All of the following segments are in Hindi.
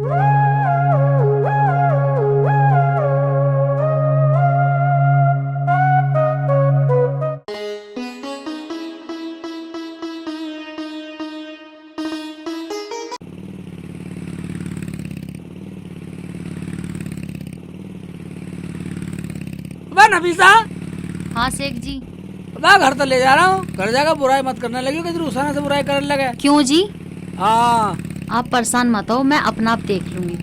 वाह नफीसा, हाँ शेख जी। वाह घर तो ले जा रहा हूँ, घर जाकर बुराई मत करने लगी कि रुसाना से बुराई करने लगे। क्यों जी? हाँ आप परेशान मत हो, मैं अपना आप देख लूंगी।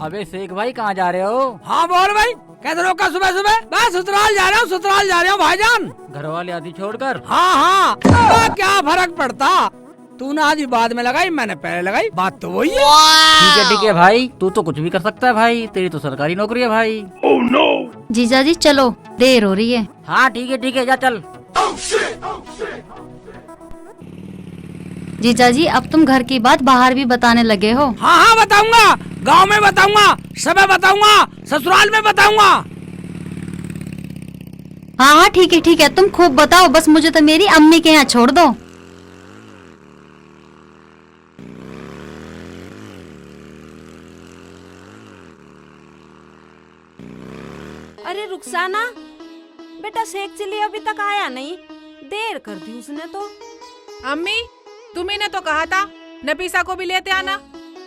अबे शेख भाई कहाँ जा रहे हो? हाँ बोल भाई, कैसे रोका सुबह सुबह? मैं ससुराल जा रहा हूँ, ससुराल जा रहा हूँ भाईजान। घर वाले आदि छोड़कर? हाँ हाँ, तो क्या फर्क पड़ता? तूने आधी बाद में लगाई, मैंने पहले लगाई, बात तो वही है। ठीक है भाई, तू तो कुछ भी कर सकता है भाई, तेरी तो सरकारी नौकरी है भाई। जीजा जी चलो, देर हो रही है। हाँ ठीक है जा चल। जीजा जी अब तुम घर की बात बाहर भी बताने लगे हो। हाँ हाँ बताऊंगा, गांव में बताऊंगा, सब बताऊंगा, ससुराल में बताऊंगा। हाँ हाँ ठीक है, तुम खूब बताओ, बस मुझे तो मेरी अम्मी के यहाँ छोड़ दो। अरे रुखसाना बेटा, शेख चिल्ली अभी तक आया नहीं, देर कर दी उसने तो। अम्मी तुम्ही ने तो कहा था नफीसा को भी लेते आना,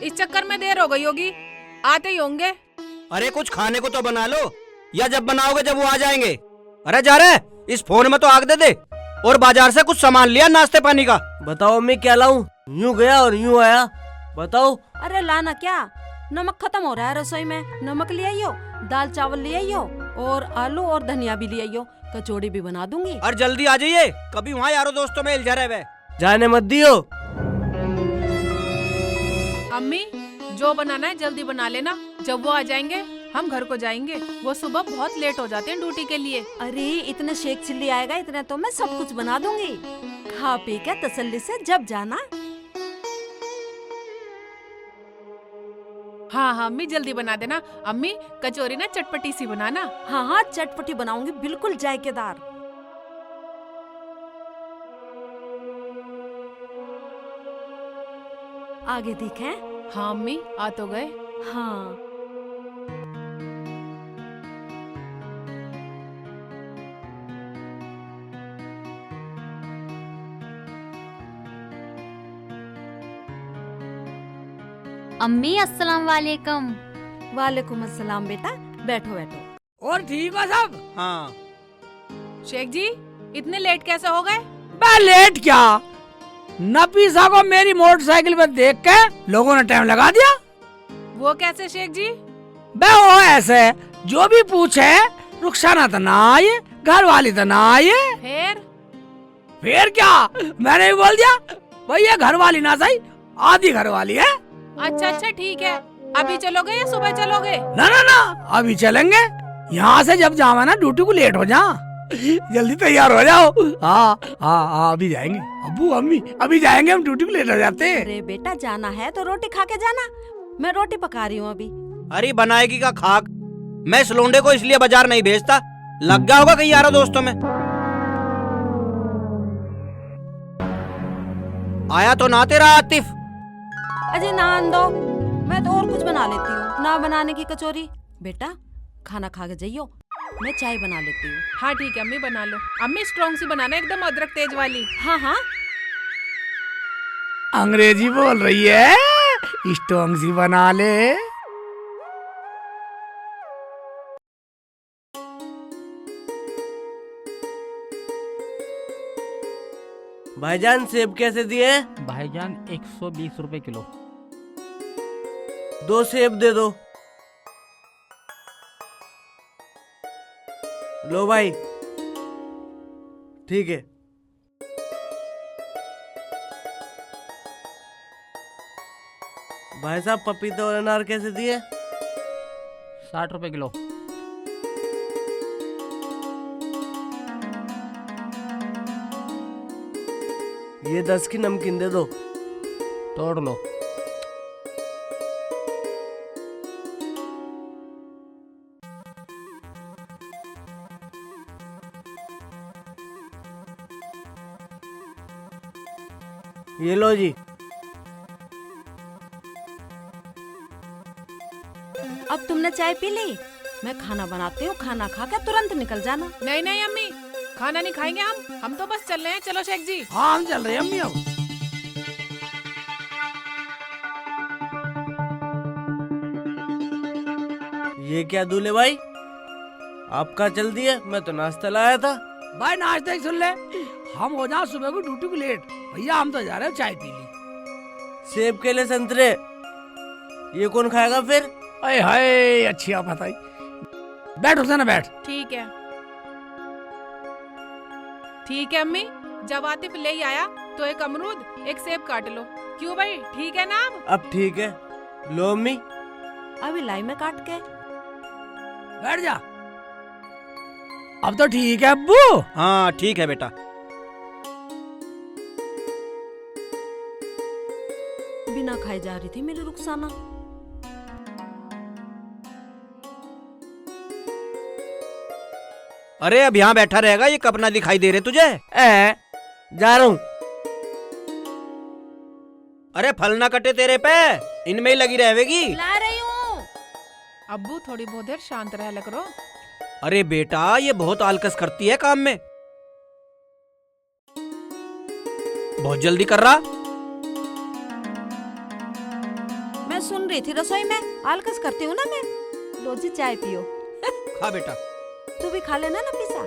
इस चक्कर में देर हो गई होगी, आते ही होंगे। अरे कुछ खाने को तो बना लो, या जब बनाओगे जब वो आ जाएंगे। अरे जा रहे, इस फोन में तो आग दे दे। और बाजार से कुछ सामान लिया नाश्ते पानी का। बताओ मैं क्या लाऊं? यूं गया और यूं आया, बताओ। अरे लाना क्या, नमक खत्म हो रहा है रसोई में, नमक ले आइयो, दाल चावल ले आइयो, और आलू और धनिया भी ले आइयो, कचौड़ी भी बना दूंगी। और जल्दी आ जाइए, कभी वहाँ यारों दोस्तों में उलझा रहे। जाने मत दियो। अम्मी जो बनाना है जल्दी बना लेना, जब वो आ जाएंगे हम घर को जाएंगे, वो सुबह बहुत लेट हो जाते हैं ड्यूटी के लिए। अरे इतने शेख चिल्ली आएगा, इतने तो मैं सब कुछ बना दूंगी, खा पी के तसल्ली से जब जाना। हाँ अम्मी जल्दी बना देना। अम्मी कचौरी ना चटपटी सी बनाना। हाँ हाँ चटपटी बनाऊंगी, बिल्कुल जायकेदार। आगे दिखें? हाँ अम्मी आ तो गए। हाँ अम्मी अस्सलाम वालेकुम। वालेकुम अस्सलाम बेटा, बैठो बैठो। और ठीक हो सब? हाँ शेख जी इतने लेट कैसे हो गए? मैं लेट क्या, नफीसा को मेरी मोटरसाइकिल पे देख के लोगों ने टाइम लगा दिया। वो कैसे शेख जी? बे वो ऐसे, जो भी पूछे रुखसाना तो ना आई, घर वाली तो ना आई। फिर क्या, मैंने भी बोल दिया भाई ये घर वाली ना सही, आधी घर वाली है। अच्छा ठीक है, अभी चलोगे या सुबह चलोगे? ना अभी चलेंगे, यहाँ से जब जावा ना ड्यूटी को लेट हो जा, जल्दी तैयार हो जाओ। हाँ अभी जाएंगे, अब्बू अम्मी अभी जाएंगे, हम ड्यूटी को लेट हो जाते हैं। अरे बेटा जाना है तो रोटी खा के जाना, मैं रोटी पका रही हूँ अभी। अरे बनाएगी का खाक, मैं इस लोंडे को इसलिए बाजार नहीं भेजता, लग गया होगा कहीं यारों दोस्तों में। आया तो ना तेरा आतिफ। अजय नान दो, मैं तो और कुछ बना लेती हूँ। ना बनाने की कचौरी, बेटा खाना खा के जाइयो, मैं चाय बना लेती हूँ। हाँ ठीक है अम्मी बना लो। अम्मी स्ट्रॉन्ग सी बनाना, एकदम अदरक तेज वाली। हाँ हाँ अंग्रेजी बोल रही है, स्ट्रॉन्ग सी बना ले। भाईजान सेब कैसे दिए? भाईजान 120 रुपए किलो। 2 सेब दे दो। लो भाई, ठीक है। भाई साहब पपीते और अनार कैसे दिए? 60 रुपए किलो। ये 10 की नमकीन दे दो। तोड़ लो। ये लो जी। तुमने चाय पी ली? मैं खाना बनाती हूँ, खाना खा के तुरंत निकल जाना। नहीं नहीं अम्मी, खाना नहीं खाएंगे हम तो बस चल रहे हैं। चलो शेख जी। हाँ हम चल रहे हैं अम्मी अब। ये क्या दूल्हे भाई, आपका चल दिया? मैं तो नाश्ता लाया था। भाई नाश्ते ही सुन ले, हम हो जाओ सुबह को ड्यूटी को लेट। भैया हम तो जा रहे हैं, चाय पी ली। सेब केले संतरे ये कौन खाएगा फिर? अरे हाय अच्छी आप बताई। बैठ हुसैन बैठ। ठीक है ठीक है अम्मी, जब आतिफ ले आया तो एक अमरूद एक सेब काट लो। क्यों भाई, ठीक है ना? अब ठीक है, लो अम्मी। अभी लाई में काट के। बैठ जा। अब तो ठीक है अब्बू। हाँ ठीक है बेटा। बिना खाए जा रही थी मेरी रुखसाना। अरे अब यहाँ बैठा रहेगा, ये कब ना दिखाई दे रहे तुझे? जा रहा हूँ। अरे फल ना कटे तेरे पे, इनमें ही लगी रहेगी। ला रही हूँ। अब्बू थोड़ी बहुत देर शांत रह करो। अरे बेटा ये बहुत आलकस करती है काम में, बहुत जल्दी कर रहा। मैं सुन रही थी रसोई में, आलकस करती हूँ ना मैं। लो जी चाय पियो। खा बेटा। तू भी खा लेना नफीसा।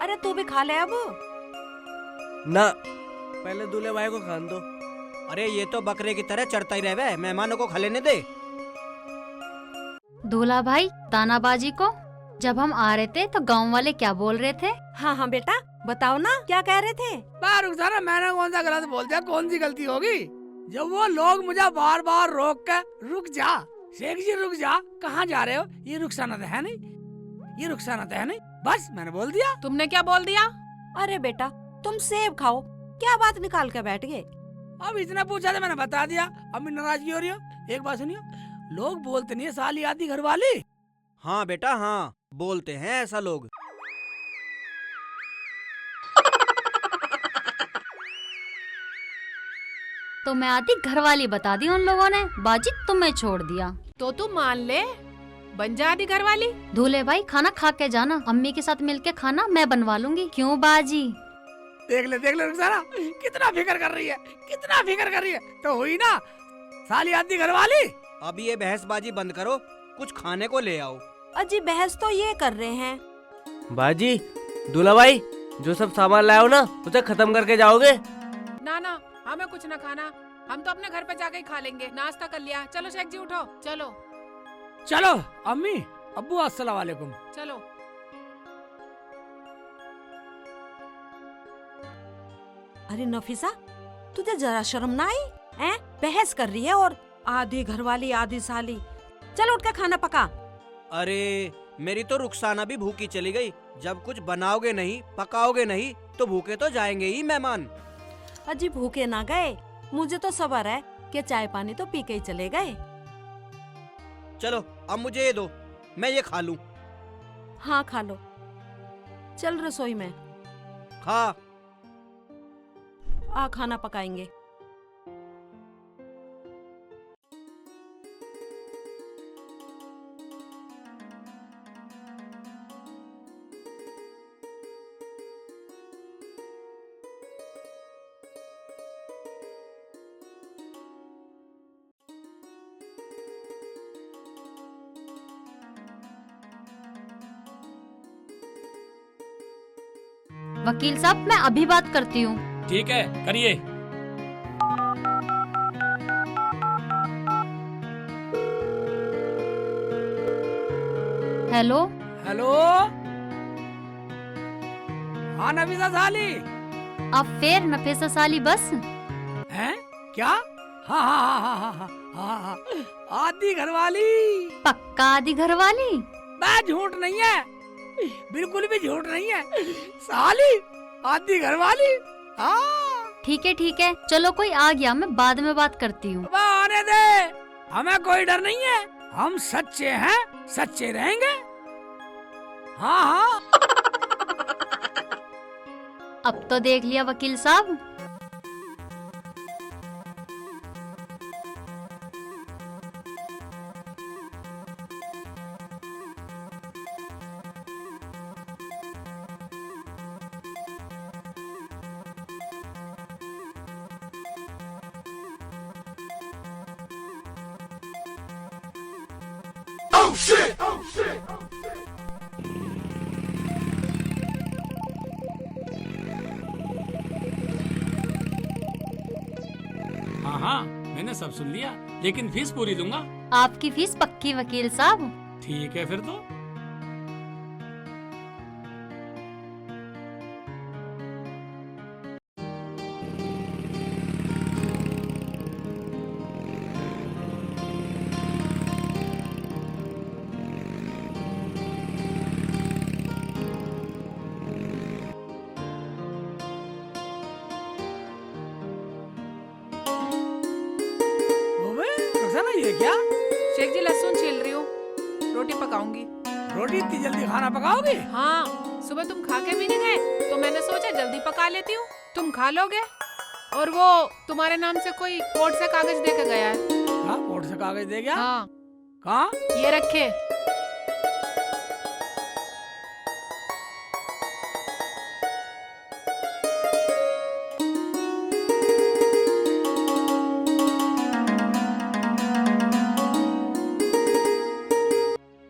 अरे तू भी खा ले अब। ना, पहले दूल्हे भाई को खान दो। अरे ये तो बकरे की तरह चढ़ता ही रहे, मेहमानों को खा लेने दे। दूल्हा भाई, तानाबाजी को जब हम आ रहे थे तो गांव वाले क्या बोल रहे थे? हाँ हाँ बेटा बताओ ना, क्या कह रहे थे? रुखसाना मैंने कौन सा गलत बोल दिया? कौन सी गलती होगी? जब वो लोग मुझे बार बार रोक कर रुक जा शेख जी रुक जा, कहाँ जा रहे हो? ये रुखसाना तो है नहीं, ये रुखसाना तो है नहीं, बस मैंने बोल दिया। तुमने क्या बोल दिया? अरे बेटा तुम सेब खाओ, क्या बात निकाल के बैठ गए? अब इतना पूछा तो मैंने बता दिया। अम्मी नाराजगी हो रही हो? एक बात सुनियो, लोग बोलते नहीं है साली आदि घर वाली। हाँ बेटा हाँ, बोलते हैं ऐसा लोग। तो मैं आती घरवाली बता दी उन लोगों ने, बाजी तुम्हें छोड़ दिया। तो तू मान ले, बन जा आदि घर वाली। दूल्हे भाई खाना खा के जाना, अम्मी के साथ मिलके खाना मैं बनवा लूंगी। क्यों बाजी? देख ले रुखसाना कितना फिक्र कर रही है, कितना फिक्र कर रही है। तो हुई ना साली आदि घर वाली। अब ये बहसबाजी बंद करो, कुछ खाने को ले आओ। अजी बहस तो ये कर रहे हैं। बाजी, दूल्हा भाई जो सब सामान लाए हो ना उसे खत्म करके जाओगे? ना ना, हमें कुछ ना खाना, हम तो अपने घर पे जाके ही खा लेंगे। नाश्ता कर लिया। चलो शेख जी उठो, चलो चलो अम्मी अब्बू अस्सलाम वालेकुम। चलो। अरे नफीसा तुझे जरा शर्म ना आई? हैं? बहस कर रही है और आधी घरवाली आधी साली। चल उठ के खाना पका। अरे मेरी तो रुखसाना भी भूखी चली गई। जब कुछ बनाओगे नहीं पकाओगे नहीं तो भूखे तो जाएंगे ही मेहमान। अजी भूखे ना गए, मुझे तो सबर है कि चाय पानी तो पी के ही चले गए। चलो अब मुझे ये दो, मैं ये खा लूं। हाँ खा लो, चल रसोई में खा। आ खाना पकाएंगे। वकील साहब मैं अभी बात करती हूँ। ठीक है करिए। हेलो हेलो हाँ नफीसा साली। अब फिर नफीसा साली बस? हैं क्या? हाँ हाँ हाँ हाँ हाँ हाँ हाँ आदि घरवाली। पक्का आदि घरवाली? मैं झूठ नहीं है, बिल्कुल भी झूठ नहीं है। साली आदि घरवाली। हाँ ठीक है, चलो कोई आ गया, मैं बाद में बात करती हूँ। आने दे, हमें कोई डर नहीं है, हम सच्चे हैं, सच्चे रहेंगे। हाँ हाँ अब तो देख लिया वकील साहब। हाँ हाँ, मैंने सब सुन लिया, लेकिन फीस पूरी दूंगा। आपकी फीस पक्की वकील साहब। ठीक है फिर तो। ओबे रुखसाना, ये क्या? शेख जी लहसुन छील रही हूँ, रोटी पकाऊंगी। रोटी इतनी जल्दी खाना पकाओगे? हाँ, सुबह तुम खा के भी नहीं गए तो मैंने सोचा जल्दी पका लेती हूँ, तुम खा लोगे। और वो तुम्हारे नाम से कोई कोर्ट से कागज दे के गया है। हाँ, कोर्ट से कागज दे गया? हाँ, कहाँ? ये रखे।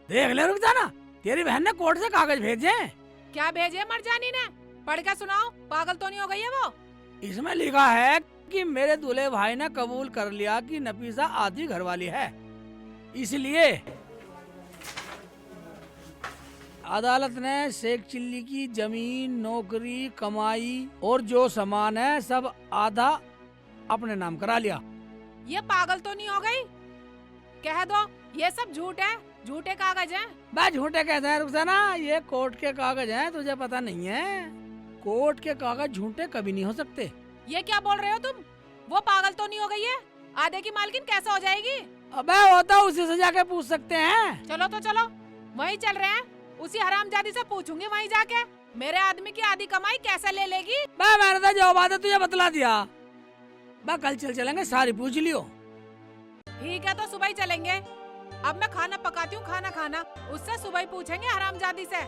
देख ले रुखसाना, तेरी बहन ने कोर्ट से कागज भेजे हैं। क्या भेजे मरजानी ने? पढ़ के सुनाओ, पागल तो नहीं हो गई है वो? इसमें लिखा है कि मेरे दूल्हे भाई ने कबूल कर लिया कि नफीसा आधी घरवाली है, इसलिए अदालत ने शेख चिल्ली की जमीन, नौकरी, कमाई और जो सामान है सब आधा अपने नाम करा लिया। ये पागल तो नहीं हो गई? कह दो ये सब झूठ है, झूठे कागज हैं। बस झूठे कहते हैं रुखसाना, ये कोर्ट के कागज हैं, तुझे पता नहीं है? कोर्ट के कागज झूठे कभी नहीं हो सकते। ये क्या बोल रहे हो तुम? वो पागल तो नहीं हो गई है? आधे की मालकिन कैसे हो जाएगी? अबे वो तो उसी से जाके पूछ सकते हैं। चलो तो चलो, वहीं चल रहे हैं, उसी हरामजादी से पूछूंगी वहीं जाके, मेरे आदमी की आधी कमाई कैसे ले लेगी। बे मैंने तो जो बात है तुझे बतला दिया। बे कल चलेंगे, सारी पूछ लियो। ठीक है तो सुबह ही चलेंगे। अब मैं खाना पकाती हूँ, खाना खाना, उससे सुबह ही पूछेंगे हरामजादी से।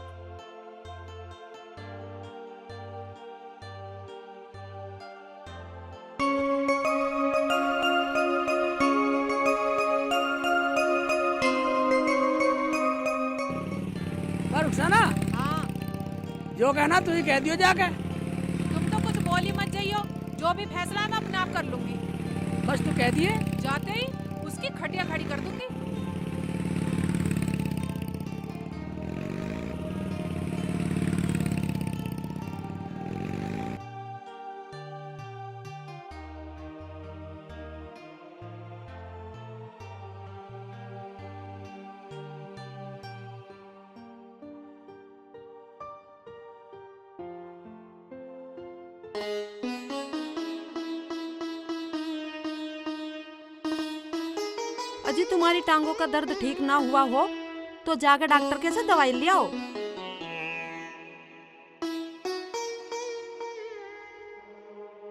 रुखसाना, हाँ, जो कहना तू ही कह दियो जाके। तुम तो कुछ बोल ही मत जाइयो, जो भी फैसला है मैं अपने आप कर लूंगी। बस तू कह दिए। जाते ही उसकी खटिया खड़ी कर दूंगी। अजी तुम्हारी टांगों का दर्द ठीक ना हुआ हो तो जाकर डॉक्टर के से दवाई ले आओ।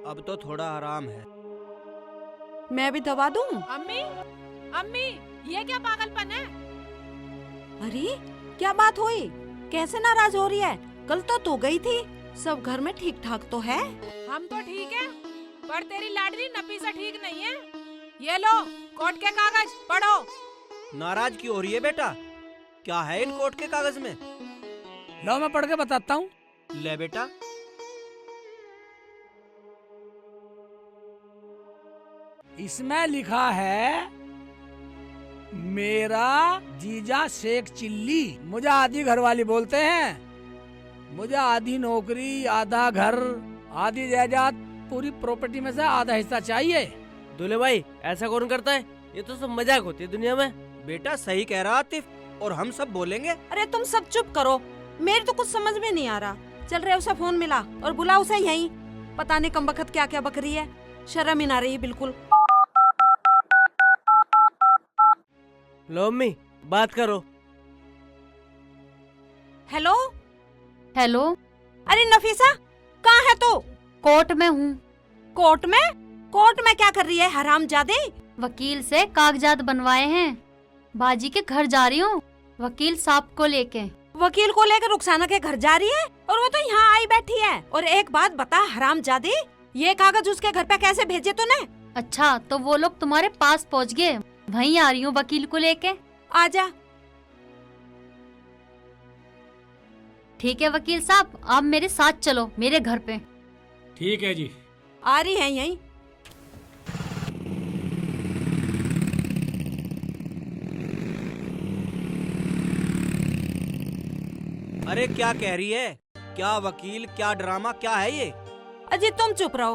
अब तो थोड़ा आराम है। मैं भी दवा दूं? अम्मी, अम्मी, ये क्या पागलपन है? अरे क्या बात हुई? कैसे नाराज हो रही है? कल तो तू गई थी, सब घर में ठीक ठाक तो है? हम तो ठीक है, पर तेरी लाडली नफीसा ठीक नहीं है। ये लो कोर्ट के कागज, पढ़ो। नाराज क्यों हो रही है बेटा? क्या है इन कोर्ट के कागज में? लो मैं पढ़ के बताता हूँ। ले बेटा। इसमें लिखा है, मेरा जीजा शेख चिल्ली मुझे आधी घरवाली बोलते हैं। मुझे आधी नौकरी, आधा घर, आधी जायदाद, पूरी प्रॉपर्टी में से आधा हिस्सा चाहिए। दूल्हे भाई ऐसा कौन करता है? ये तो सब मजाक होती है दुनिया में। बेटा सही कह रहा आतिफ, और हम सब बोलेंगे। अरे तुम सब चुप करो, मेरी तो कुछ समझ में नहीं आ रहा। चल रहे उसे फोन मिला और बुला उसे यहीं। पता नहीं कमबख्त क्या क्या बक रही है, शर्म ही ना रही बिल्कुल। लो अम्मी बात करो। हेलो हेलो, अरे नफीसा कहाँ है तू? कोर्ट में हूँ। कोर्ट में? कोर्ट में क्या कर रही है हरामजादे? वकील से कागजात बनवाए हैं, बाजी के घर जा रही हूँ वकील साहब को लेके। वकील को लेकर रुखसाना के घर जा रही है और वो तो यहाँ आई बैठी है। और एक बात बता हरामजादी, ये कागज उसके घर पे कैसे भेजे तूने? अच्छा तो वो लोग तुम्हारे पास पहुँच गए, वहीं आ रही हूँ वकील को लेके। आजा। ठीक है वकील साहब, आप मेरे साथ चलो मेरे घर पे। ठीक है जी। आ रही है यहीं। अरे क्या कह रही है? क्या वकील, क्या ड्रामा, क्या है ये? अजी तुम चुप रहो।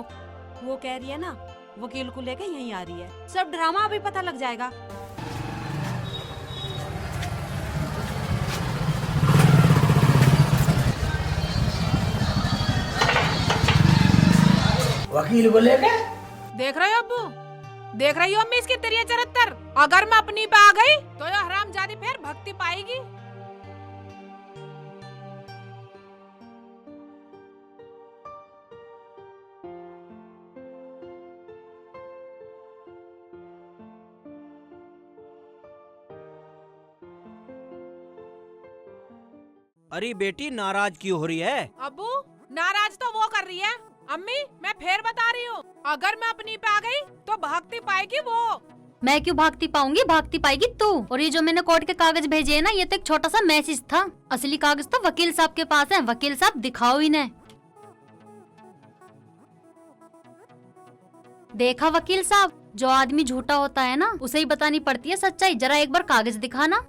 वो कह रही है ना, वकील को लेके यहीं आ रही है। सब ड्रामा अभी पता लग जाएगा। वकील को लेके देख रहे हो अब्बू, देख रही हो अम्मी इसकी तिरिया चरित्र। अगर मैं अपनी पे आ गई तो ये हरामजादी फिर भक्ति पाएगी। अरे बेटी नाराज क्यों हो रही है? अब्बू नाराज तो वो कर रही है। अम्मी मैं फिर बता रही हूँ, अगर मैं अपनी पे आ गई तो भागती पाएगी वो। मैं क्यों भागती पाऊंगी, भागती पाएगी तू। और ये जो मैंने कोर्ट के कागज भेजे है ना, ये तो एक छोटा सा मैसेज था। असली कागज तो वकील साहब के पास है। वकील साहब दिखाओ इन्हें। देखा वकील साहब, जो आदमी झूठा होता है ना, उसे ही बतानी पड़ती है सच्चाई। जरा एक बार कागज दिखाना।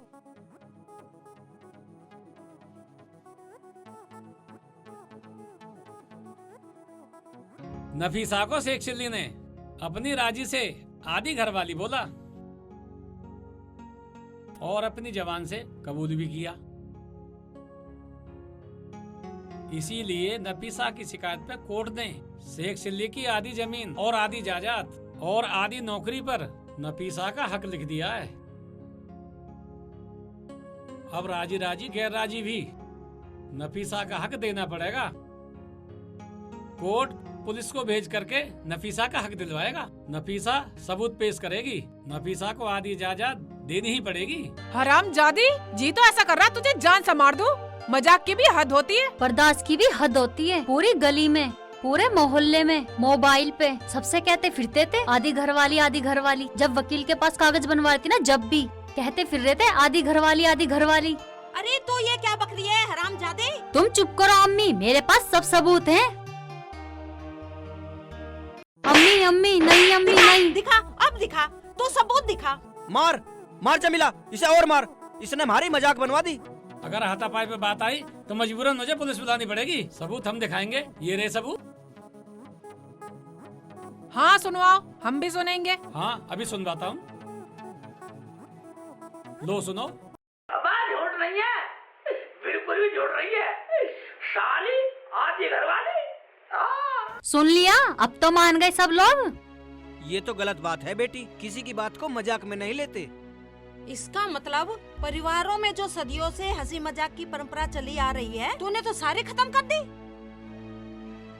नफीसा को शेख चिल्ली ने अपनी राजी से आधी घरवाली बोला और अपनी जबान से कबूल भी किया। इसीलिए नफीसा की शिकायत पे कोर्ट ने शेख चिल्ली की आधी जमीन और आधी जायदाद और आधी नौकरी पर नफीसा का हक लिख दिया है। अब राजी राजी गैर राजी भी नफीसा का हक देना पड़ेगा। कोर्ट पुलिस को भेज करके नफीसा का हक दिलवाएगा। नफीसा सबूत पेश करेगी। नफीसा को आधी जायदाद देनी ही पड़ेगी। हरामजादी जी तो ऐसा कर रहा तुझे जान से मार दूं। मजाक की भी हद होती है। बर्दाश्त की भी हद होती है। पूरी गली में, पूरे मोहल्ले में, मोबाइल पे सबसे कहते फिरते थे आधी घरवाली आधी घरवाली। जब वकील के पास कागज बनवाई थी ना, जब भी कहते फिर रहे थे आधी घरवाली आधी घरवाली। अरे तो ये क्या बक रही है हरामजादे? तुम चुप करो अम्मी, मेरे पास सब सबूत हैं। अम्मी अम्मी नहीं, अम्मी नहीं। दिखा, अब दिखा, तो सबूत दिखा। मार मार जमीला, इसे और मार। इसने हमारी मजाक बनवा दी। अगर हाथापाई पे बात आई तो मजबूरन मुझे पुलिस बुलानी पड़ेगी। सबूत हम दिखाएंगे। ये रहे सबूत। हाँ सुनवाओ, हम भी सुनेंगे। हाँ अभी सुनवाता हूँ। लो सुनो। अब झूठ नहीं है, बिल्कुल भी झूठ नहीं है। साली आधी घरवाली। सुन लिया, अब तो मान गए सब लोग। ये तो गलत बात है बेटी, किसी की बात को मजाक में नहीं लेते। इसका मतलब परिवारों में जो सदियों से हंसी मजाक की परंपरा चली आ रही है, तूने तो सारे खत्म कर दी।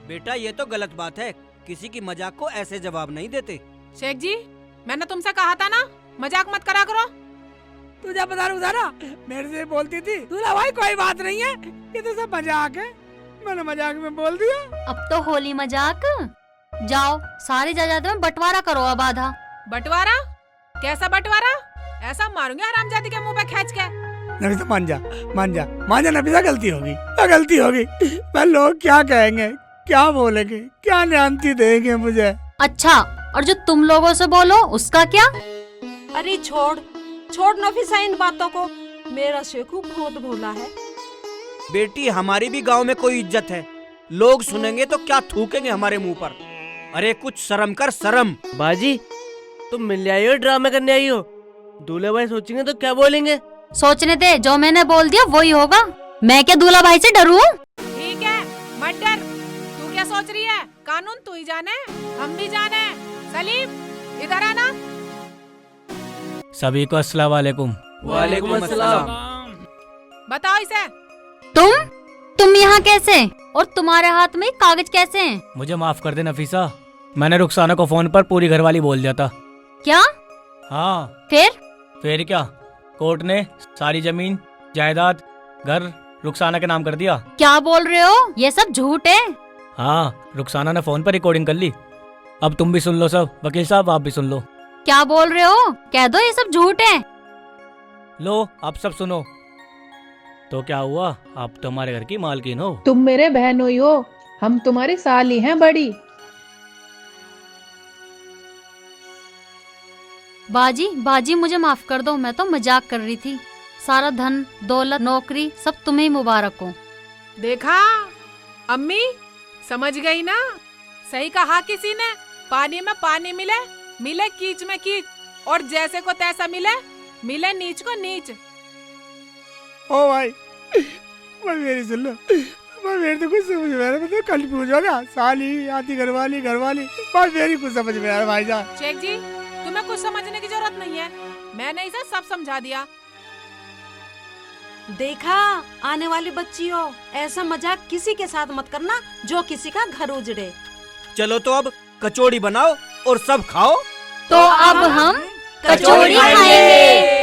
बेटा ये तो गलत बात है, किसी की मजाक को ऐसे जवाब नहीं देते। शेख जी मैंने तुमसे कहा था ना, मजाक मत करा करो। तुझे पता रुखसाना मेरे से बोलती थी, दूल्हा भाई कोई बात नहीं है, ये तो सब मजाक है। मैंने मजाक में बोल दिया। अब तो होली मजाक। जाओ सारी जायदाद में बंटवारा करो अब आधा। बंटवारा? कैसा बंटवारा? ऐसा मारूंगी हरामजादी के मुंह पे खींच के। नफीसा मान जा, मान जा, मान जा नफीसा, गलती होगी, गलती होगी। मैं लोग क्या कहेंगे, क्या बोलेंगे, क्या न्यान्ती देंगे मुझे। अच्छा, और जो तुम लोगों से बोलो उसका क्या? अरे छोड़ छोड़ नफीसा इन बातों को। मेरा शेखू बहुत भोला है। बेटी हमारी भी गांव में कोई इज्जत है, लोग सुनेंगे तो क्या थूकेंगे हमारे मुंह पर। अरे कुछ शर्म कर, शर्म। बाजी तुम मिल आई हो, ड्रामा करने आई हो। दूल्हे भाई सोचेंगे तो क्या बोलेंगे? सोचने दे, जो मैंने बोल दिया वही होगा। मैं क्या दूल्हा भाई से डरूं? ठीक है मत डर। तू क्या सोच रही है? कानून तू ही जाने, हम भी जाने। सलीम इधर आना। सभी को अस्सलाम वालेकुम। वालेकुम अस्सलाम। बताओ इसे। तुम यहाँ कैसे? और तुम्हारे हाथ में कागज कैसे हैं? मुझे माफ कर दे नफीसा, मैंने रुखसाना को फोन पर पूरी घरवाली बोल दिया था। क्या? हाँ फिर क्या, कोर्ट ने सारी जमीन जायदाद घर रुखसाना के नाम कर दिया। क्या बोल रहे हो? ये सब झूठ है। हाँ, रुखसाना ने फोन पर रिकॉर्डिंग कर ली। अब तुम भी सुन लो सब। वकील साहब आप भी सुन लो। क्या बोल रहे हो? कह दो ये सब झूठ है। लो आप सब सुनो। तो क्या हुआ, आप तो हमारे घर की मालकिन हो। तुम मेरे बहनोई हो, हम तुम्हारी साली हैं बड़ी। बाजी बाजी मुझे माफ कर दो, मैं तो मजाक कर रही थी। सारा धन दौलत नौकरी सब तुम्हें ही मुबारक हो। देखा अम्मी, समझ गई ना, सही कहा किसी ने, पानी में पानी मिले, मिले कीच में कीच, और जैसे को तैसा मिले, मिले नीच को नीच। ओ भाई, मेरी सुन लो, मेरी तो कुछ समझ में आ रहा, मतलब कल पूछोगा साली आती घरवाली मेरी कुछ समझ में आ रहा भाईजान। शेख जी, तुम्हें कुछ समझने की जरूरत नहीं है, मैंने इसे सब समझा दिया। देखा आने वाली बच्चियों, ऐसा मजाक किसी के साथ मत करना जो किसी का घर उजड़े। चलो तो अब कचौड़ी बनाओ और सब खाओ। तो अब हम कचौड़ी खाएंगे।